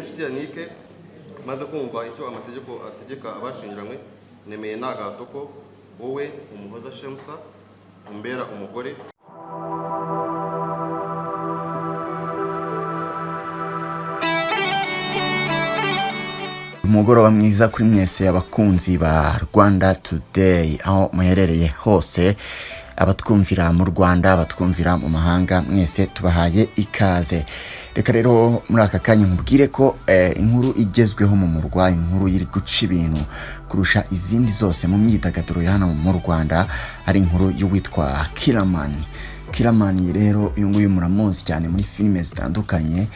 Niyonshuti Yannick maze kumva icyo amategeko ategeka abashingiranywe nemeye nta gahato ko wowe Umuhoza Shamsa umbera umugore. Umugoroba mwiza kuri mwese abakunzi ba Rwanda Today aho muherereye hose, abatwumvira mu Rwanda, abatwumvira mu mahanga, mwese tubahaye ikaze. Reka rero muri aka kanya nkubwire ko inkuru igezweho mu murwa, inkuru iri guca ibintu kurusha izindi zose mu myidagaduro ya hano mu Rwanda, ari inkuru y'uwitwa Kiramani rero uyu nguyu muramuzi cyane muri filime zitandukanye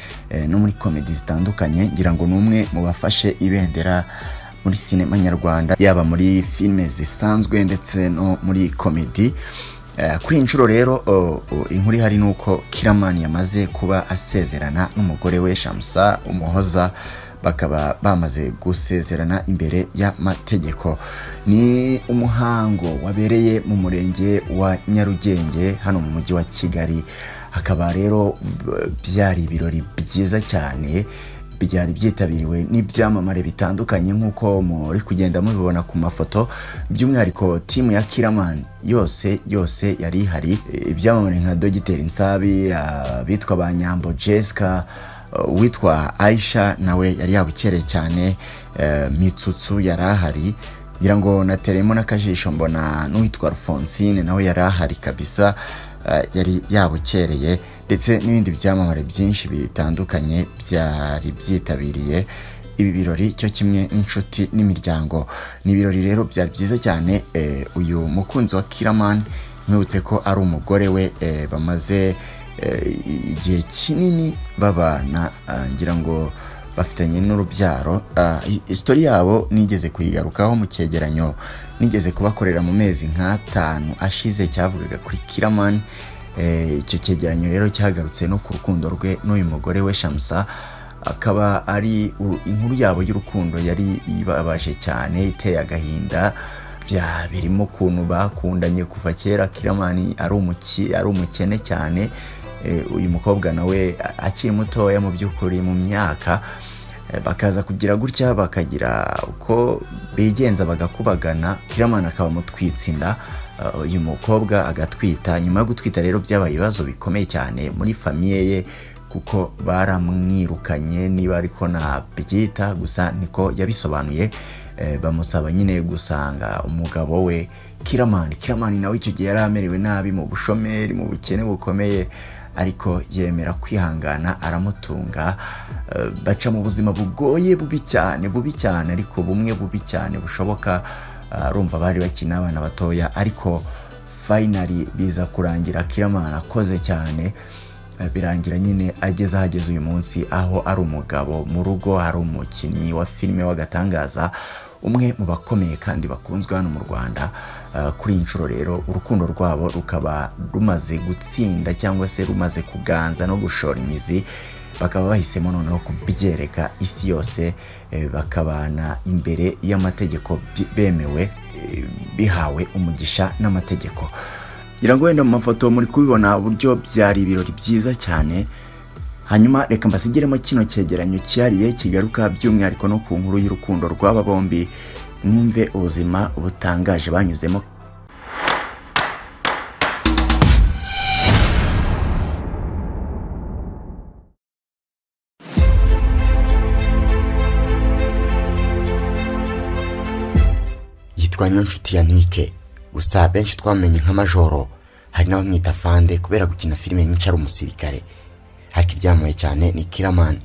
no muri comedy zitandukanye, ngira ngo numwe mu bafashe ibendera muri sinema nyarwanda, yaba muri filime zisanzwe ndetse no muri comedy. Kuri inshuro rero inkuru ihari nuko Kiramani yamaze kuba asezerana n'umugore we Shamsa Umuhoza, bakaba bamaze gusezerana imbere y'amategeko. Ni umuhango wabereye mu murenge wa Nyarugenge hano mu mujyi wa Kigali. Hakaba rero byari ibirori byiza cyane, byari byitabiriwe n'ibyamamare bitandukanye nk'uko muri kugenda mubibona ku mafoto, by'umwihariko timu ya Kiramani yose yari ihari. Ibyamamare nka Dogiteri Nsabi, bitwa ba Nyambo Jessica, witwa Aisha nawe yari yabukereye cyane, Mitsutsu yari ahari, ngira ngo nateremo n'akajisho mbona n'uwitwa Alphonsine nawe yari ahari kabisa, yari yabukereye, ndetse n'ibindi byamamare byinshi bitandukanye byari byitabiriye ibi birori, cyo kimwe n'inshuti n'imiryango. Ni ibirori rero byari byiza cyane. Uyu mukunzi wa Kiramani mwibutse ko ari umugore we, bamaze igihe kinini babana, ngira ngo bafitanye n'urubyaro. History yabo nigeze kuyigarukaho mu cyegeranyo nigeze kubakorera mu mezi nk'atanu ashize cyavugaga kuri Kiramani. Icyo cyegeranyo rero cyagarutse no ku rukundo rwe n'uyu mugore we Shamsa, akaba ari inkuru yabo y'urukundo yari ibabaje cyane, iteye agahinda, birimo kuntu bakundanye kuva kera. Kiramani ari umukene cyane, uyu mukobwa nawe akiri mutoya mu by'ukuri mu myaka, bakaza kugira gutya bakagira uko bigenza bagakubagana. Kiramani akaba mutwitse inda, uyu mukobwa agatwita. Nyuma yo gutwita rero byabaye ibibazo bikomeye cyane muri famiye ye, kuko baramwirukanye, niba ariko nabyita, gusa niko yabisobanuye. Bamusaba nyine gusanga umugabo we Kiramani nawe icyo gihe yari amerewe nabi mu bushomeri, mu bukene bukomeye, ariko yemera kwihangana aramutunga. Baca mu buzima bugoye, bubi cyane, ariko bumwe bubi cyane bushoboka. Rumva bari bakina abana batoya, ariko finally biza kurangira Kiramani akoze cyane, birangira nyine ageze uyu munsi aho ari umugabo mu rugo, ari umukinnyi wa filime w'agatangaza, umwe mu bakomeye kandi bakunzwe hano mu Rwanda. Kuri inshuro rero urukundo rwabo rukaba rumaze gutsinda cyangwa se rumaze kuganza no gushora imizi, bakaba bahisemo noneho kubyereka isi yose, bakabana imbere y'amategeko, bemewe, bihawe umugisha n'amategeko. Ngira ngo wenda mu mafoto muri kubibona uburyo byari ibirori byiza cyane. Hanyuma reka mbasigiremo kino cyegeranyo cyariye kigaruka by'umwihariko no ku nkuru y'urukundo rw'aba bombi, mwumve ubuzima butangaje banyuzemo. Yitwa Niyonshuti Yannick, gusa benshi twamenye nka Majoro, hari n'abamwita Fande kubera gukina filime nyinshi ari umusirikare. Ariko iryamaye cyane ni Kiramani,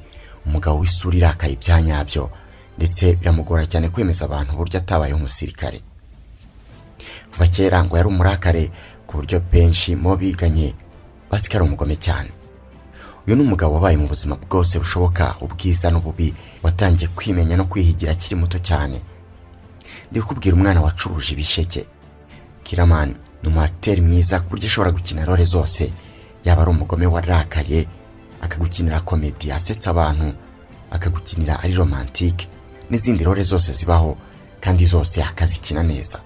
umugabo w'isura irakaye byanyabyo, ndetse biramugora cyane kwemeza abantu uburyo atabaye umusirikare. Kuva kera ngo yari umurakare ku buryo benshi mu biganye basikara umugome cyane. Uyu ni umugabo wabaye mu buzima bwose bushoboka, ubwiza n'ububi, watangiye kwimenya no kwihigira akiri muto cyane. Ndi kukubwira umwana wacuruje ibisheke. Kiramani ni umuacteur mwiza ku buryo ashobora gukina role zose, yaba ari umugome warakaye, akagukinira comedy asetsa abantu, akagukinira ari romantique, n'izindi role zose zibaho, kandi zose akazikina neza.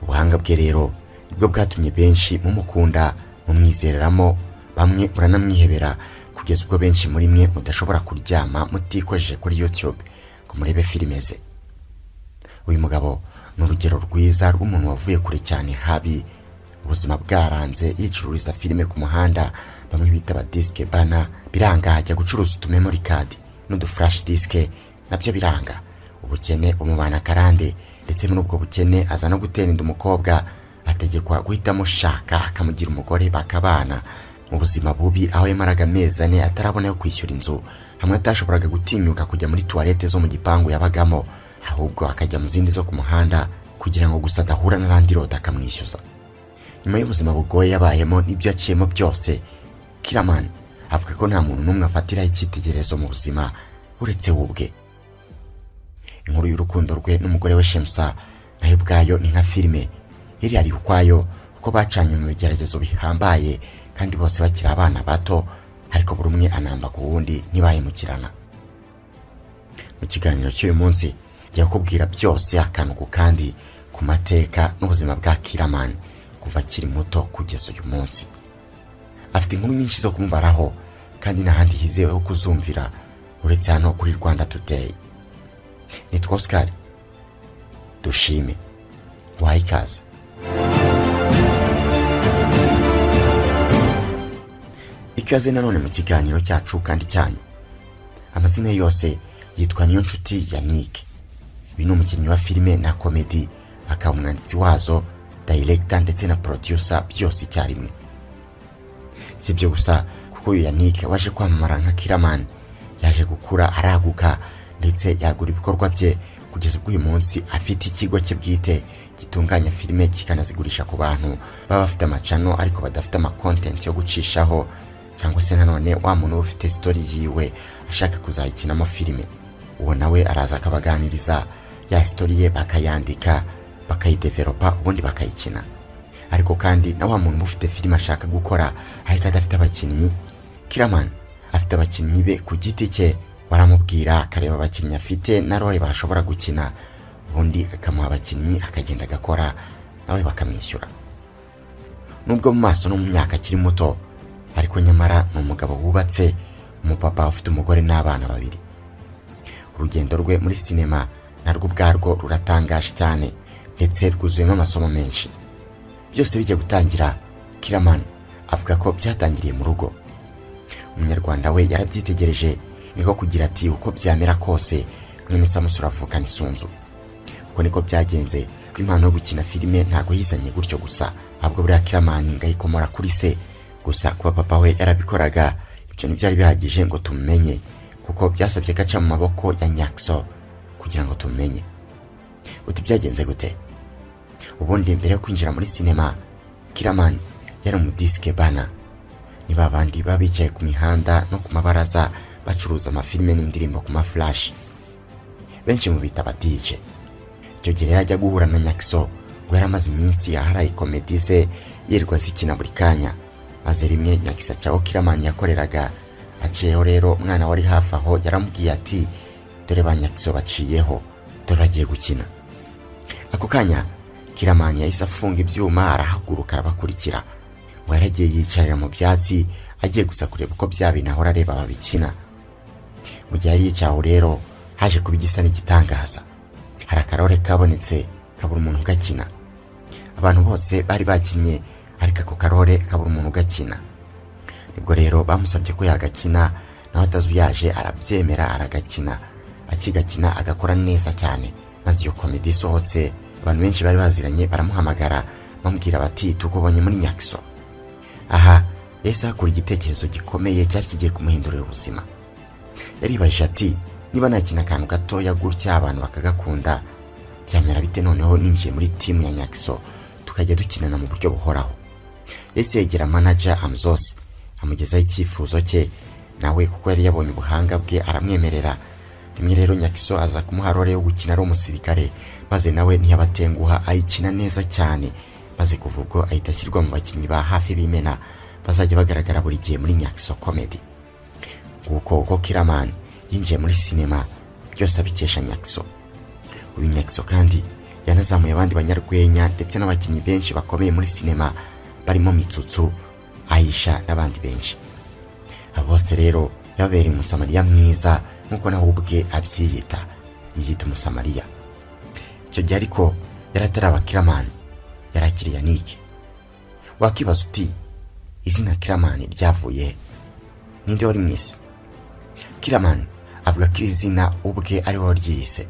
Ubuhanga bwe rero nibwo bwatumye benshi mumukunda, mumwizereramo, bamwe muranamwihebera kugeza ubwo benshi muri mwe mudashobora kuryama mutikojeje kuri YouTube ngo murebe filime ze. Uyu mugabo ni urugero rwiza rw'umuntu wavuye kure cyane habi, ubuzima bwaranze yicururiza filime ku muhanda, bamwe bita ba disque bana, biranga ajya gucuruza utumemory card n'uduflash disk, nabyo biranga. Ubukene umubana karande, ndetse muri ubwo bukene aza no gutera inda umukobwa, ategekwa guhitamo shaka akamugira umugore bakabana mu buzima bubi, aho yamaraga amezi ane atarabona yo kwishyura inzu, hamwe atashoboraga gutinyuka kujya muri toilette zo mu gipangu yabagamo, ahubwo akajya mu zindi zo ku muhanda kugira ngo gusa adahura n'abandi roda akamwishyuza. Nyuma y'ubuzima bugoye yabayemo n'ibyo yaciyemo byose, Kiraman avuga ko nta muntu n'umwe afatiraho icyitegererezo mu buzima uretse we ubwe. Inkuru y'urukundo rwe n'umugore we Shemsa nayo ubwayo ni nka filime, iri ari ukwayo kuko bacanye mu bigeragezo bihambaye kandi bose bakiri abana bato, ariko buri umwe anamba ku wundi ntibahemukirana. Mu kiganiro cy'uyu munsi ngiye kukubwira byose akantu ku kandi ku mateka n'ubuzima bwa Kiraman kuva akiri muto kugeza uyu munsi. Afite inkuru nyinshi zo kumubaraho kandi n'ahandi hizewe ho kuzumvira uretse hano kuri Rwanda Today. Nitwa Oscar Dushime, wahaye ikaze. Ikaze nanone mu kiganiro cyacu kandi cyanyu. Amazina yose yitwa Niyonshuti Yannick. Uyu ni umukinnyi wa filime na comedy, akaba umwanditsi wazo, director ndetse na producer byose icyarimwe. Si byo gusa kuko uyu Yannick waje kwamamara nka Kiraman, yaje gukura araguka ndetse yagura ibikorwa bye kugeza ubwo uyu munsi afite ikigo cye bwite gitunganya filime kikanazigurisha ku bantu baba bafite amacano ariko badafite ama content yo gucishaho, cyangwa se nanone wa muntu ufite story yiwe ashaka kuzayikinamo filime. Uwo nawe araza akabaganiriza ya story ye, bakayandika bakayidevelopa ubundi bakayikina. Ariko kandi na wa muntu ufite filime ashaka gukora ariko adafite abakinnyi, Kiraman afite abakinnyi be ku giti cye, baramubwira akareba abakinnyi afite na role bashobora gukina, ubundi akamuha abakinnyi akagenda agakora nawe bakamwishyura. Nubwo mu maso no mu myaka akiri muto, ariko nyamara ni umugabo wubatse, umupapa ufite umugore n'abana babiri. Urugendo rwe muri sinema narwo ubwarwo ruratangaje cyane ndetse rwuzuyemo amasomo menshi. Byose bijya gutangira, Kiraman avuga ko byatangiriye mu rugo. Umunyarwanda we yarabyitegereje, niko kugira ati uko byamera kose mwene Samusura avukana isunzu. Uko niko byagenze ko impano yo gukina filime ntago yizanye gutyo gusa, ahubwo buriya Kiraman ngayikomora kuri se. Gusa kuba papa we yarabikoraga ibyo ntibyari bihagije ngo tumenye, kuko byasabye gaca mu maboko ya Nyakso kugira ngo tumenye. Uti byagenze gute? Ubundi mbere yo kwinjira muri sinema, Kiraman yari mu disque bana. Ni babandi babicaye ku mihanda no ku mabaraza bacuruza amafilime n'indirimbo ku maflash. Benshi mu bita DJ. Icyo gihe yajya guhura na Nyakso ngo yaramaze iminsi aharaye comedy ze yirwa zikina buri kanya. Maze rimwe Nyakisa cyaho Kiraman yakoreraga aciyeho rero umwana wari hafi aho yaramubwiye ati dore ba Nyakso baciyeho, dore agiye gukina. Ako kanya Kiraman yahise afunga ibyuma arahaguruka arabakurikira. Ngo yaragiye yicarira mu byatsi agiye gusa kureba uko byabinahora areba babikina. Mu gihe yari yicaho rero haje kuba igisa n'igitangaza. Hari akarore kabonetse kabura umuntu ugakina. Abantu bose bari bakinnye ariko ako karore kabura umuntu ugakina. Nibwo rero bamusabye ko yagakina, nawe atazuyaje arabyemera aragakina. Akigakina agakora neza cyane, maze iyo comedy isohotse abantu benshi bari baziranye baramuhamagara bamubwira bati tukubonye muri Nyakso. Aha yahise akora igitekerezo gikomeye cyari kigiye kumuhindurira ubuzima. Yaribajije ati niba nakina akantu gatoya gutya abantu bakagakunda, byamera bite noneho ninjiye muri timu ya Nyakso tukajya dukinana mu buryo buhoraho. Yahise yegera manager Amzos amugezaho icyifuzo cye, nawe kuko yari yabonye ubuhanga bwe aramwemerera. Rimwe rero Nyakso aza kumuha role yo gukina ari umusirikare, maze nawe ntiyabatenguha ayikina neza cyane, maze kuva ubwo ahita ashyirwa mu bakinnyi ba hafi b'imena bazajya bagaragara buri gihe muri Nyakso comedy. Nguko uko Kiraman yinjiye muri sinema, byose abikesha Nyakso. Uyu Nyakso kandi yanazamuye abandi banyarwenya ndetse n'abakinnyi benshi bakomeye muri sinema barimo Mitsutsu, Aisha n'abandi benshi. bose rero yababereye umusamariya mwiza nk'uko nawe ubwe abyiyita, yiyita umusamariya. Icyo gihe ariko yarataraba Kiramani, yarakiri Yannick. Wakibaza uti izina Kiramani ryavuye ninde wari mwisi? Kiramani avuga ko izina ubwe ari we waryise.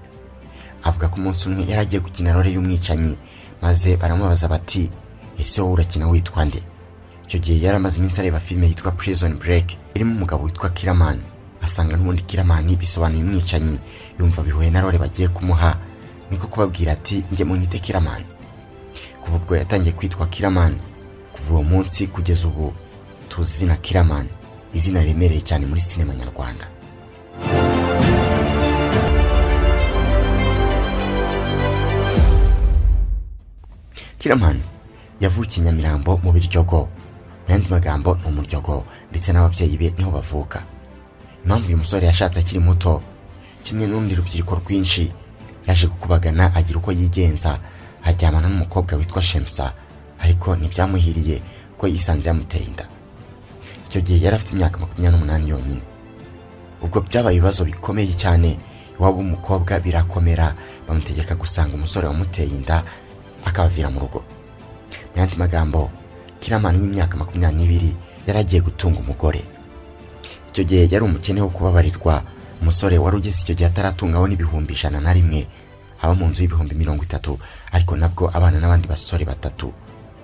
Avuga ko umunsi umwe yaragiye gukina role y'umwicanyi, maze baramubaza bati ese wowe urakina witwa nde? Icyo gihe yaramaze iminsi areba filime yitwa Prison Break irimo umugabo witwa Kiramani. Asanga n'ubundi Kiramani bisobanuye umwicanyi, yumva bihuye na role bagiye kumuha, niko kubabwira ati njye munyite Kiramani. Kuva ubwo yatangiye kwitwa Kiramani. Kuva uwo munsi kugeza ubu tuzi izina Kiramani, izina riremereye cyane muri sinema nyarwanda. Kiramani yavukiye Nyamirambo mu Biryogo, mu yandi magambo ni umuryogo, ndetse n'ababyeyi be niho bavuka. Impamvu uyu musore yashatse akiri muto, kimwe n'urundi rubyiruko rwinshi, yaje gukubagana agira uko yigenza, aryamana n'umukobwa witwa Shemsa, ariko ntibyamuhiriye ko yisanze yamuteye inda. Icyo gihe yari afite imyaka 28 yonyine. Ubwo byabaye ibibazo bikomeye cyane, iwabo umukobwa birakomera, bamutegeka gusanga umusore wamuteye inda akabavira mu rugo. Mu yandi magambo, Kiramani w'imyaka 22 yaragiye gutunga umugore. Icyo gihe yari umukene wo kubabarirwa, umusore wari ugeze icyo gihe ataratungaho n'ibihumbi 101, aba mu nzu y'ibihumbi 30, ariko nabwo abana n'abandi basore batatu,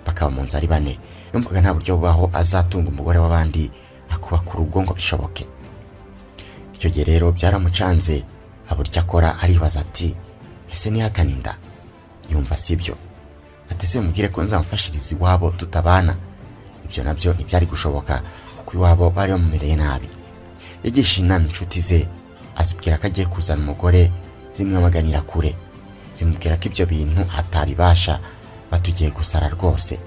bakaba mu nzu ari 4. Yumvaga nta buryo bubaho azatunga umugore w'abandi akubaka urugo ngo bishoboke. Icyo gihe rero byaramucanze, aburyo akora aribaza ati ese nihakana inda? Yumva sibyo, atese mubwire ko nzamufashiriza iwabo tutabana. Ibyo nabyo ntibyari gushoboka kuko iwabo bari bamumereye nabi. Yagisha inama inshuti ze, azibwira ko agiye kuzana umugore, zimwamaganira kure, zimubwira ko ibyo bintu atabibasha, batugiye gusara rwose,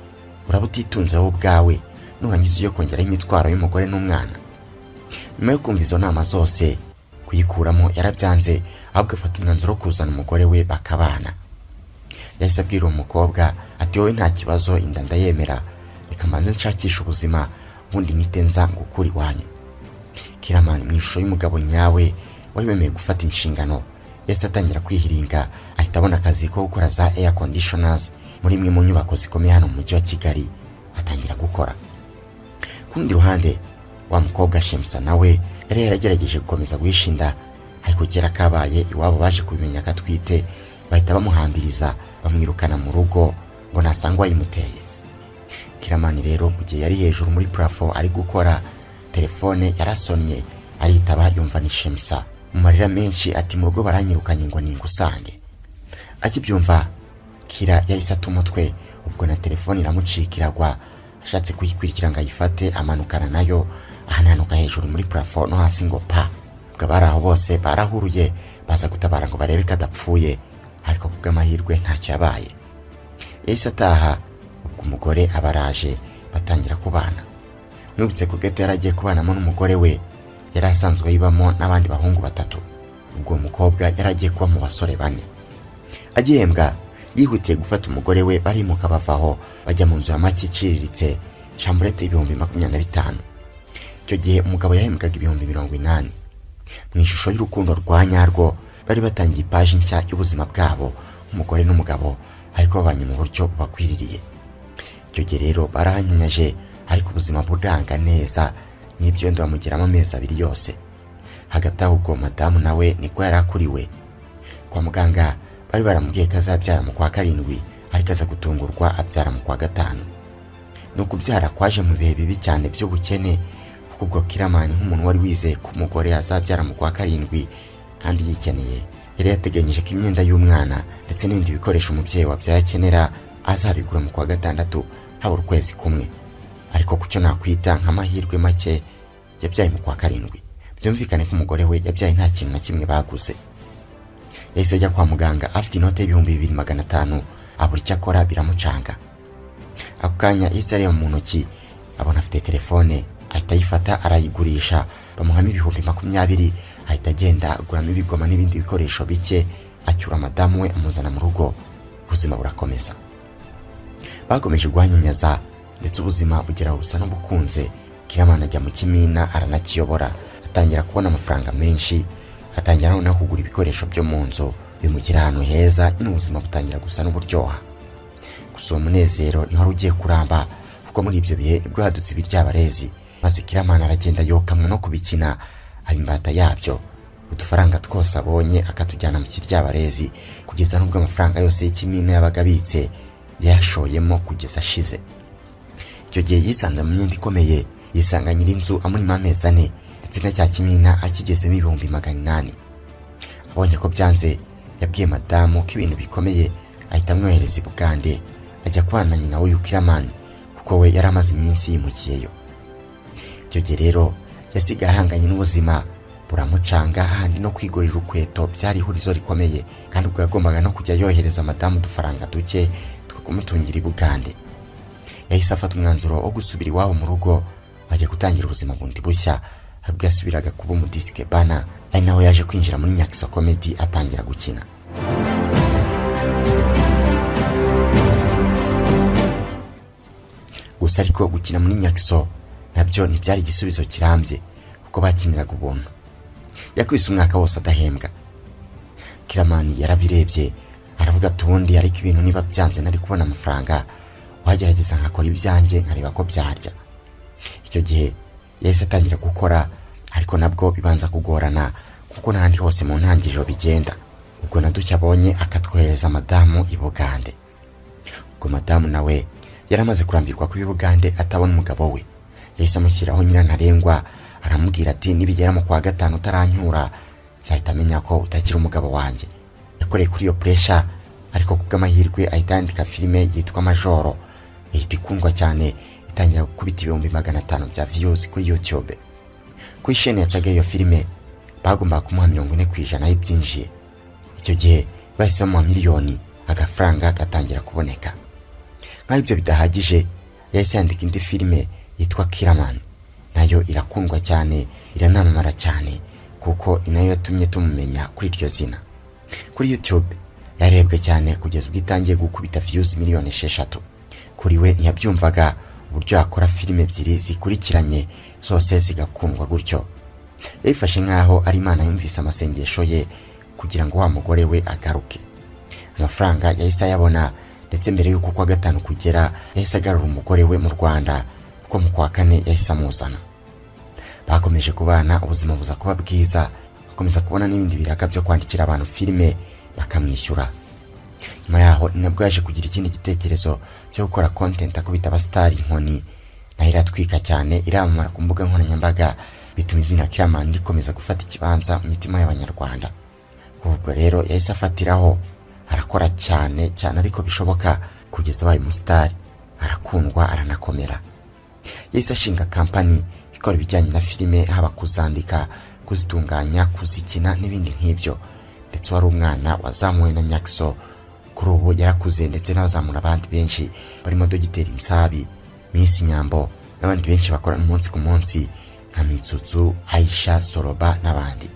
urabutitunze wowe ubwawe, nurangiza iyo kongeraho imitwaro y'umugore n'umwana. Nyuma yo kumva izo nama zose, kuyikuramo yarabyanze, ahubwo afata umwanzuro wo kuzana umugore we bakabana. Yahise abwira umukobwa ati wowe nta kibazo, inda ndayemera, reka mbanze nshakisha ubuzima, ubundi nite nza ngukura iwanyu. Kiramani mu ishusho y'umugabo nyawe wari wemeye gufata inshingano, yahise atangira kwihiringa, ahita abona akazi ko gukora za air conditioners muri imwe mu nyubako zikomeye hano mu mujyi wa Kigali, atangira gukora. Kundi ruhande, wa mukobwa Shemsa nawe yari yaragerageje gukomeza guhishinda, ariko kera kabaye iwabo baje kubimenya katwite, bahita bamuhambiriza, bamwirukana mu rugo ngo nasangwa yimuteye. Kiramani rero mu gihe yari hejuru muri plafond ari gukora, telefone yarasonnye, aritaba yumva ni Shemsa. Mu marira menshi ati mu rugo baranyirukanye ngo ningusange. Akibyumva, Kira yahise ata umutwe, ubwo na telefone iramucikiragwa, ashatse kuyikurikira ngo ayifate, amanukana nayo, ahananuka hejuru muri plafond no hasi ngo pa. Ubwo bari aho bose barahuruye, baza gutabara ngo barebe ko adapfuye, ariko kubw'amahirwe ntacyo yabaye. Yahise ataha, ubwo umugore abaraje, batangira kubana. Nubutse ko geto yaragiye kubanamo n'umugore we, yari asanzwe yibamo n'abandi bahungu 3. Ubwo umukobwa yaragiye kuba mu basore 4. Agihembwa, yihutiye gufata umugore we barimuka bavaho, bajya mu nzu ya make iciriritse, chambrette y'ibihumbi 25. Icyo gihe umugabo yahembwaga ibihumbi 80. Mu ishusho y'urukundo rwa nyarwo, bari batangiye page nshya y'ubuzima bwabo, umugore n'umugabo, ariko babanye mu buryo bubakwiririye. Icyo gihe rero barahanyanyaje, ariko ubuzima buranga neza, n'ibyo ndo bamugiramo amezi 2 yose. Hagati aho ubwo madamu nawe niko yarakuriwe. Kwa muganga bari baramubwiye ko azabyara mu kwa 7, ariko aza gutungurwa abyara mu kwa 5. No kubyara kwaje mu bihe bibi cyane by'ubukene, kuko ubwo Kiramani nk'umuntu wari wizeye ko umugore azabyara mu kwa 7 kandi yikeneye, yari yateganyije ko imyenda y'umwana ndetse n'ibindi bikoresho umubyeyi wabyaye akenera azabigura mu kwa 6 habura ukwezi kumwe. Ariko kucyo nakwita nk'amahirwe make, yabyaye mu kwa 7. Byumvikane ko umugore we yabyaye nta kintu na kimwe baguze. Yahise ajya kwa muganga afite inote y'ibihumbi 2500, abura icyo akora biramucanga. Ako kanya yahise areba mu ntoki, abona afite telefone, ahita ayifata arayigurisha, bamuhamo ibihumbi 20, ahita agenda aguramo ibigoma n'ibindi bikoresho bike, acyura madamu we amuzana mu rugo. Ubuzima burakomeza. Bakomeje guhanyanyaza, ndetse ubuzima bugera busa n'ubukunze, Kiramani ajya mu kimina aranakiyobora, atangira kubona amafaranga menshi, atangira no kugura ibikoresho byo mu nzu bimugira ahantu heza, nyine ubuzima butangira gusa n'uburyoha. Gusa uwo munezero ni wari ugiye kuramba, kuko muri ibyo bihe nibwo hadutse ibiryabarezi, maze Kiramani aragenda yokamwe no kubikina abimbata yabyo. Udufaranga twose abonye akatujyana mu kiryabarezi, kugeza n'ubwo amafaranga yose y'ikimina yabaga abitse yashoyemo kugeza ashize. Icyo gihe yisanze mu myenda ikomeye, yisanga nyir'inzu amurimo amezi 4, ndetse na cya kimina akigezemo 800. Abonye ko byanze, yabwiye madamu ko ibintu bikomeye, ahita amwohereza i Bugande ajya kubana nyina w'uyu Kiramani, kuko we yari amaze iminsi yimukiyeyo. Icyo gihe rero yasigaye ahanganye n'ubuzima buramucanga, handi no kwigurira ukweto byari ihurizo rikomeye, kandi ubwo yagombaga no kujya yohereza madamu udufaranga duke two kumutungira i Bugande. Yahise afata umwanzuro wo gusubira iwabo mu rugo, ajya gutangira ubuzima bundi bushya, ahubwo yasubiraga kuba umudisike bana, ari naho yaje kwinjira muri Nyakiso Comedy atangira gukina. Gusa ariko gukina muri Nyakiso nabyo ntibyari igisubizo kirambye, kuko bakiniraga ubuntu. Yakubise umwaka wose adahembwa. Kiramani yarabirebye, aravuga tundi ariko ibintu niba byanze nari kubona amafaranga, wagerageza nkakora ibyanjye nkareba ko byarya. Icyo gihe yahise atangira gukora, ariko nabwo bibanza kugorana, kuko n'ahandi hose mu ntangiriro bigenda. Ubwo na duke abonye akatwohereza madamu i Bugande. Ubwo madamu nawe yaramaze kurambirwa ku Bugande atabona umugabo we, yahise amushyiraho nyirantarengwa, aramubwira ati nibigera mu kwa 5 utaranyura, nzahita amenya ko utakiri umugabo wanjye. Yakoreye kuri iyo pressure, ariko kubw'amahirwe ahita yandika filime yitwa Majoro, ihita ikundwa cyane, itangira gukubita 500 bya views kuri YouTube. Ku ishene yacaga iyo filime bagomba kumuha 40% y'ibyinjiye. Icyo gihe bahise bamuha miliyoni, agafaranga gatangira kuboneka. Nk'aho ibyo bidahagije, yahise yandika indi filime yitwa Kiramani, nayo irakundwa cyane, iranamamara cyane, kuko ni nayo yatumye tumumenya kuri iryo zina. Kuri YouTube yarebwe cyane kugeza ubwo itangiye gukubita views 6,000,000. Kuri we ntiyabyumvaga uburyo yakora filime ebyiri zikurikiranye zose zigakundwa gutyo. Yifashe nkaho ari Imana yumvise amasengesho ye kugira ngo wa mugore we agaruke. Amafaranga yahise ayabona, ndetse mbere y'uko kwa 5 kugera yahise agarura umugore we mu Rwanda, kuko mu kwa 4 yahise amuzana. Bakomeje kubana, ubuzima buza kuba bwiza, bakomeza kubona n'ibindi biraka byo kwandikira abantu filime bakamwishyura. Nyuma yaho nabwo yaje kugira ikindi gitekerezo cyo gukora content akubita abastar inkoni, nayo iratwika cyane, iramamara ku mbuga nkoranyambaga, bituma izina Kiramani rikomeza gufata ikibanza mu mitima y'Abanyarwanda. Ubwo rero yahise afatiraho, arakora cyane ariko bishoboka, kugeza abaye umustar, arakundwa aranakomera. Yahise ashinga company ikora ibijyanye na filime, haba kuzandika, kuzitunganya, kuzikina n'ibindi nk'ibyo. Ndetse wari umwana wazamuwe na Nyakiso, kuri ubu yarakuze, ndetse n'abazamura abandi benshi barimo Dogiteri Nsabi, Miss Nyambo n'abandi benshi bakora umunsi ku munsi nka Mitsutsu, Aisha, Soroba n'abandi.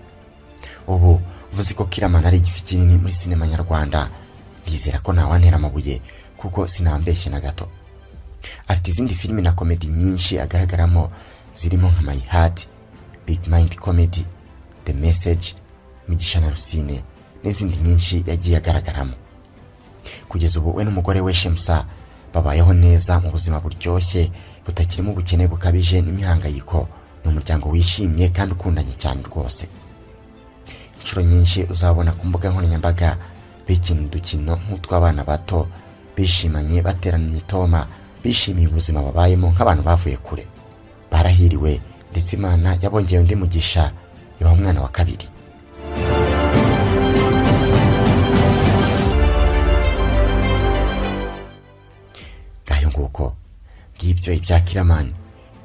Ubu uvuze ko Kiramani ari igifi kinini muri sinema nyarwanda, ndizera ko ntawantera amabuye, kuko sinambeshye na gato. Afite izindi filime na comedy nyinshi agaragaramo, zirimo nka My Heart, Big Mind Comedy, The Message, Migisha na Rusine, n'izindi nyinshi yagiye agaragaramo. Kugeza ubu we n'umugore we Shemsa babayeho neza mu buzima buryoshye, butakirimo ubukene bukabije n'imihangayiko. Ni umuryango wishimye kandi ukundanye cyane rwose. Inshuro nyinshi uzabona ku mbuga nkoranyambaga bikina udukino nk'utw'abana bato, bishimanye, baterana imitoma, bishimiye ubuzima babayemo nk'abantu bavuye kure. Barahiriwe, ndetse Imana yabongeye undi mugisha, ibaha umwana wa kabiri. Ngayo nguko ngibyo ibya Kiramani,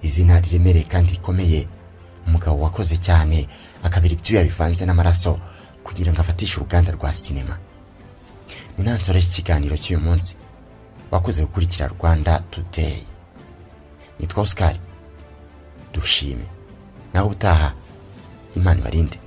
izina riremereye kandi rikomeye, umugabo wakoze cyane, akabira ibyuya bivanze n'amaraso kugira ngo afatishe uruganda rwa sinema. Ni nansore ikiganiro cy'uyu munsi, wakoze gukurikira Rwanda Today. Nitwa Oscar, dushime nawe utaha, Imana ibarinde.